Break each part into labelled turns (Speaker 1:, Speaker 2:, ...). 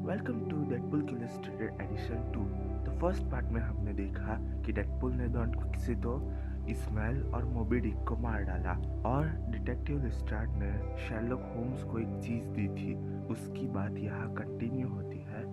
Speaker 1: Welcome to Deadpool की illustrated addition 2। तो first part में हमने देखा कि डेडपुल ने डॉन क्विक्सितो, इस्माइल और मोबी डिक को मार डाला और डिटेक्टिव लेस्ट्राड ने शेरलॉक होम्स को एक चीज दी थी। उसकी बात यहाँ कंटिन्यू होती है।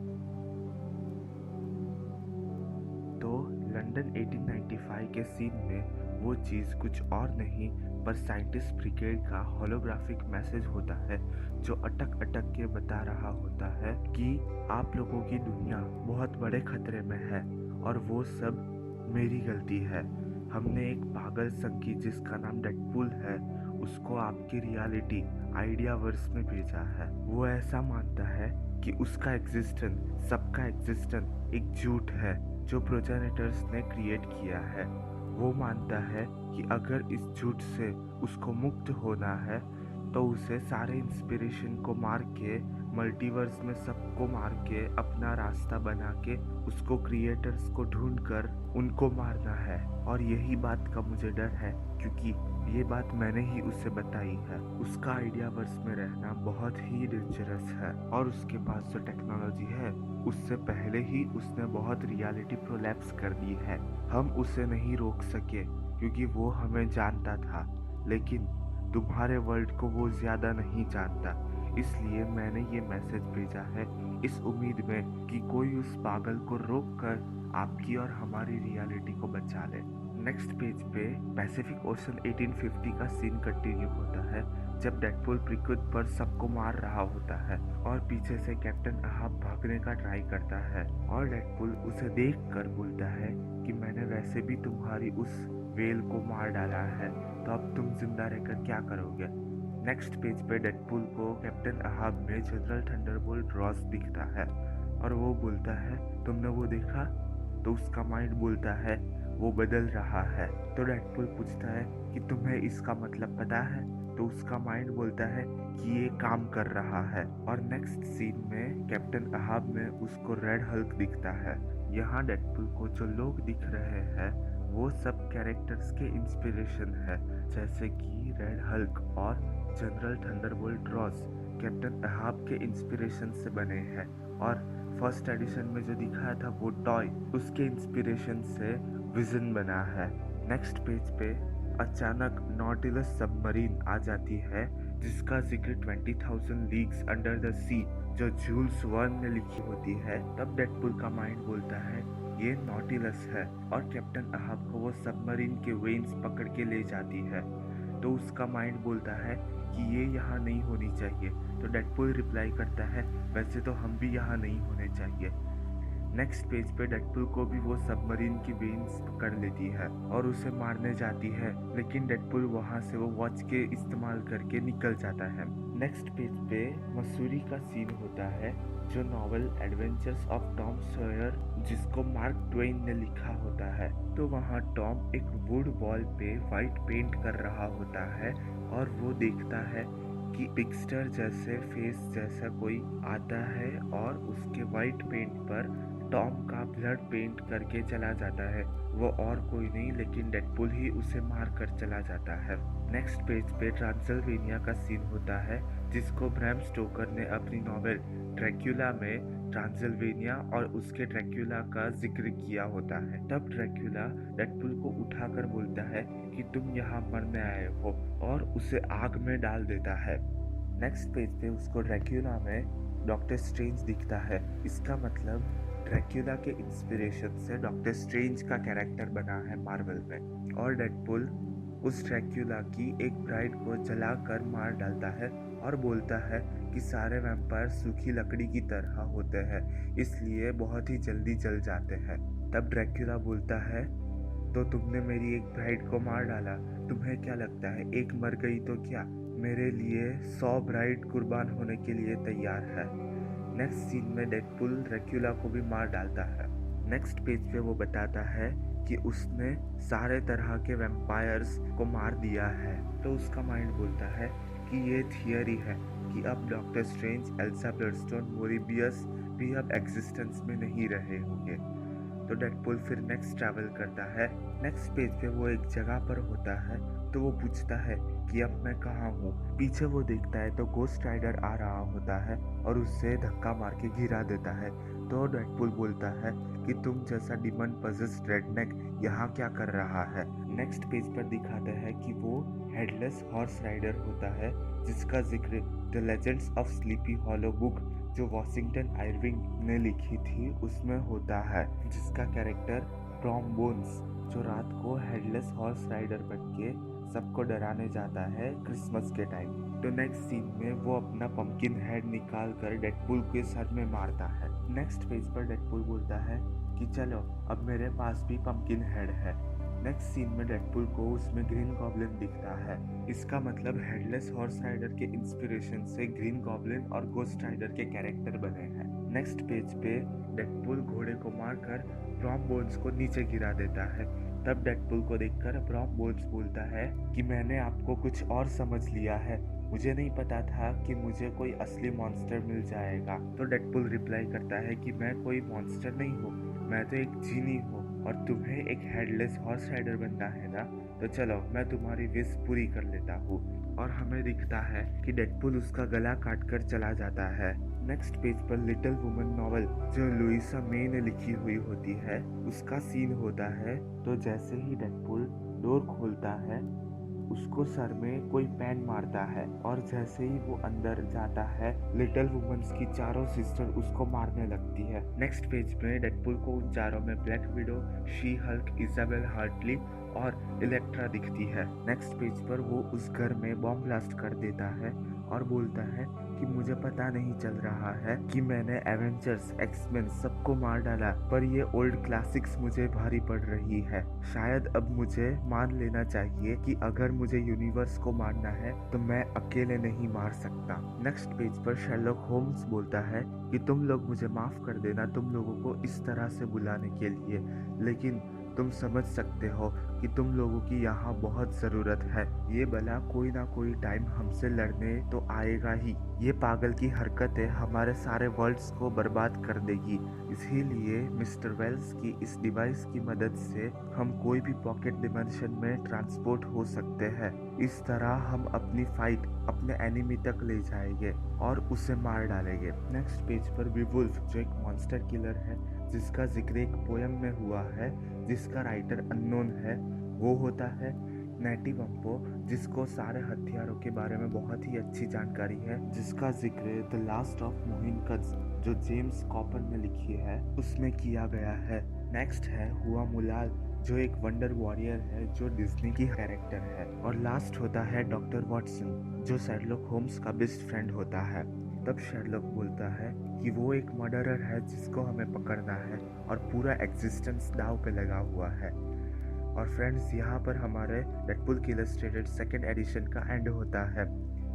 Speaker 1: तो लंदन 1895 के सीन में वो चीज़ कुछ और नहीं पर साइंटिस्ट ब्रिगेड का होलोग्राफिक मैसेज होता है, जो अटक अटक के बता रहा होता है कि आप लोगों की दुनिया बहुत बड़े खतरे में है और वो सब मेरी गलती है। हमने एक पागल संकी जिसका नाम डेडपूल है उसको आपकी रियलिटी आइडियावर्स में भेजा है। वो ऐसा मानता है कि उसका एग्जिस्टेंस, सबका एग्जिस्टेंस एक झूठ है जो प्रोजेनेटर्स ने क्रिएट किया है। वो मानता है कि अगर इस झूठ से उसको मुक्त होना है तो उसे सारे इंस्पिरेशन को मार के, मल्टीवर्स में सबको मार के, अपना रास्ता बना के उसको क्रिएटर्स को ढूंढ कर उनको मारना है। और यही बात का मुझे डर है क्योंकि ये बात मैंने ही उसे बताई है। उसका आइडियावर्स में रहना बहुत ही डेंजरस है और उसके पास जो टेक्नोलॉजी है उससे पहले ही उसने बहुत रियलिटी प्रोलैप्स कर दी है। हम उसे नहीं रोक सके क्योंकि वो हमें जानता था, लेकिन तुम्हारे वर्ल्ड को वो ज़्यादा नहीं जानता। इसलिए मैंने ये मैसेज भेजा है इस उम्मीद में कि कोई उस पागल को रोक कर आपकी और हमारी रियलिटी को बचा ले। नेक्स्ट पेज पे पैसिफिक ओशन 1850 का सीन कंटिन्यू होता है जब डेडपूल प्रिक्विड पर सबको मार रहा होता है और पीछे से कैप्टन अहाब भागने का ट्राई करता है और डेडपूल उसे देख कर बोलता है कि मैंने वैसे भी तुम्हारी उस वेल को मार डाला है, तो अब तुम जिंदा रहकर क्या करोगे। नेक्स्ट पेज पे डेडपूल को कैप्टन अहाब में जनरल थंडरबोल्ट रॉस दिखता है और वो बोलता है तुमने वो देखा। तो उसका माइंड बोलता है वो बदल रहा है। तो डेडपूल पूछता है कि तुम्हें इसका मतलब पता है। तो उसका माइंड बोलता है कि ये काम कर रहा है। और नेक्स्ट सीन में कैप्टन अहाब में उसको रेड हल्क दिखता है। यहाँ डेडपूल को जो लोग दिख रहे हैं वो सब कैरेक्टर्स के इंस्पिरेशन है, जैसे कि रेड हल्क और general Thunderbolt Ross captain Ahab के इंस्पिरेशन से बने हैं। और फर्स्ट एडिशन में जो दिखाया था वो टॉय उसके इंस्पिरेशन से विजन बना है। नेक्स्ट पेज पे अचानक नॉटिलस सबमरीन आ जाती है जिसका जिक्र 20,000 लीग्स अंडर द सी जो जूल्स वर्न ने लिखी होती है। तब डेडपूल का माइंड बोलता है ये नॉटिलस है और कैप्टन अहाब को वो सबमरीन के वेन्स पकड़ के ले जाती है। तो उसका माइंड बोलता है कि ये यहाँ नहीं होनी चाहिए। तो डेडपूल रिप्लाई करता है वैसे तो हम भी यहाँ नहीं होने चाहिए। नेक्स्ट पेज पे डेडपूल को भी वो सबमरीन की वेन्स पकड़ लेती है और उसे मारने जाती है, लेकिन डेडपूल वहाँ से वो वॉच के इस्तेमाल करके निकल जाता है। नेक्स्ट पेज पे मसूरी का सीन होता है जो novel adventures of Tom Sawyer जिसको मार्क ट्वेन ने लिखा होता है। तो वहाँ टॉम एक वुड वॉल पे वाइट पेंट कर रहा होता है और वो देखता है कि पिक्स्टर जैसे फेस जैसा कोई आता है और उसके वाइट पेंट पर टॉम का ब्लड पेंट करके चला जाता है। वो और कोई नहीं लेकिन डेडपूल ही उसे मार कर चला जाता है। नेक्स्ट पेज पे ट्रांसिल्वेनिया का सीन होता है जिसको ब्रैम स्टोकर ने अपनी नॉवेल ड्रैक्युला में ट्रांसिल्वेनिया और उसके ड्रैक्युला का जिक्र किया होता है। तब ड्रैक्युला डेडपूल को उठाकर बोलता है कि तुम यहाँ मरने आए हो और उसे आग में डाल देता है। नेक्स्ट पेज पे उसको ड्रैक्युला में डॉक्टर स्ट्रेंज दिखता है। इसका मतलब ड्रैक्युला के इंस्पिरेशन से डॉक्टर स्ट्रेंज का कैरेक्टर बना है मार्वल में। और डेडपूल उस ड्रैक्युला की एक ब्राइड को जलाकर मार डालता है और बोलता है कि सारे वैम्पायर सूखी लकड़ी की तरह होते हैं, इसलिए बहुत ही जल्दी जल जाते हैं। तब ड्रैक्युला बोलता है तो तुमने मेरी एक ब्राइड को मार डाला, तुम्हें क्या लगता है एक मर गई तो क्या, मेरे लिए 100 ब्राइड कुर्बान होने के लिए तैयार है। नेक्स्ट सीन में डेडपूल ड्रैक्युला को भी मार डालता है। नेक्स्ट पेज पे वो बताता है कि उसने सारे तरह के वैम्पायर्स को मार दिया है। तो उसका माइंड बोलता है कि ये थियरी है कि अब डॉक्टर स्ट्रेंज, एल्सा ब्लडस्टोन, मोरिबियस भी अब एग्जिस्टेंस में नहीं रहे होंगे। तो डेडपूल फिर नेक्स्ट ट्रैवल करता है। नेक्स्ट पेज पे वो एक जगह पर होता है तो वो पूछता है कि अब मैं कहाँ हूँ। पीछे वो देखता है तो गोस्ट राइडर आ रहा होता है और उससे धक्का मार के गिरा देता है। तो डेडपूल बोलता है कि तुम जैसा डिमन पजेस्ड रेडनेक यहाँ क्या कर रहा है। नेक्स्ट पेज पर दिखाते हैं कि वो हेडलेस हॉर्स राइडर होता है जिसका जिक्र the legends of sleepy hollow book जो वॉशिंगटन आयरविंग ने लिखी थी उसमें होता है, जिसका कैरेक्टर ब्रॉम बोन्स जो रात को हेडलेस हॉर्स राइडर बन के सबको डराने जाता है क्रिसमस के टाइम। तो नेक्स्ट सीन में वो अपना पंपकिन हेड निकाल कर डेडपूल के सर में मारता है। नेक्स्ट पेज पर डेडपूल बोलता है कि चलो अब मेरे पास भी पंपकिन हेड है। नेक्स्ट सीन में डेडपूल को उसमें ग्रीन गॉब्लिन दिखता है। इसका मतलब हेडलेस हॉर्स राइडर के इंस्पिरेशन से ग्रीन गॉब्लिन और गोस्ट राइडर के कैरेक्टर बने हैं। नेक्स्ट पेज पे डेडपूल घोड़े को मारकर ब्रॉम बोन्स को नीचे गिरा देता है। तब डेडपूल को देखकर ब्रॉम बोन्स बोलता है कि मैंने आपको कुछ और समझ लिया है, मुझे नहीं पता था कि मुझे कोई असली मॉन्स्टर मिल जाएगा। तो डेडपूल रिप्लाई करता है कि मैं कोई मॉन्स्टर नहीं हूँ, मैं तो एक जीनी हूँ और तुम्हें एक हेडलेस हॉर्स राइडर बनना है ना, तो चलो मैं तुम्हारी विश पूरी कर लेता हूँ। और हमें दिखता है कि डेडपूल उसका गला काटकर चला जाता है। नेक्स्ट पेज पर लिटिल वुमन नॉवल जो लुइसा मे ने लिखी हुई होती है उसका सीन होता है। तो जैसे ही डेडपूल डोर खोलता है उसको सर में कोई पैन मारता है और जैसे ही वो अंदर जाता है लिटिल वुमन्स की चारों सिस्टर उसको मारने लगती है। नेक्स्ट पेज में डेडपूल को उन चारों में Black Widow, She Hulk, Isabel Hartley और इलेक्ट्रा दिखती है। नेक्स्ट पेज पर वो उस घर में बॉम्ब ब्लास्ट कर देता है और बोलता है कि मुझे पता नहीं चल रहा है कि मैंने एवेंजर्स, एक्समैन सबको मार डाला, पर ये ओल्ड क्लासिक्स मुझे भारी पड़ रही है। शायद अब मुझे मान लेना चाहिए कि अगर मुझे यूनिवर्स को मारना है तो मैं अकेले नहीं मार सकता। नेक्स्ट पेज पर शर्लॉक होम्स बोलता है कि तुम लोग मुझे माफ कर देना तुम लोगों को इस तरह से बुलाने के लिए, लेकिन तुम समझ सकते हो कि तुम लोगों की यहाँ बहुत ज़रूरत है। ये भला कोई ना कोई टाइम हमसे लड़ने तो आएगा ही। ये पागल की हरकतें हमारे सारे वर्ल्ड्स को बर्बाद कर देगी। इसीलिए मिस्टर वेल्स की इस डिवाइस की मदद से हम कोई भी पॉकेट डिमेंशन में ट्रांसपोर्ट हो सकते हैं। इस तरह हम अपनी फाइट अपने एनिमी तक ले जाएंगे और उसे मार डालेंगे। नेक्स्ट पेज पर विवुल्फ जो एक मॉन्स्टर किलर है जिसका जिक्र एक पोयम में हुआ है जिसका राइटर अननोन है, वो होता है। नेटी वम्पो जिसको सारे हथियारों के बारे में बहुत ही अच्छी जानकारी है, जिसका जिक्र द लास्ट ऑफ मोहिनकज जो जेम्स कॉपर ने लिखी है उसमें किया गया है। नेक्स्ट है हुआ मुलाल जो एक वंडर वॉरियर है जो डिज्नी की कैरेक्टर है। और लास्ट होता है डॉक्टर वॉटसन जो शर्लॉक होम्स का बेस्ट फ्रेंड होता है। तब शर्लॉक बोलता है कि वो एक मर्डरर है जिसको हमें पकड़ना है और पूरा एग्जिस्टेंस दाव पे लगा हुआ है। और फ्रेंड्स, यहाँ पर हमारे डेडपूल की इलस्ट्रेटेड सेकेंड एडिशन का एंड होता है।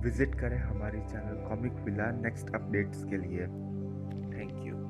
Speaker 1: विजिट करें हमारी channel comic villa next updates के लिए। Thank you.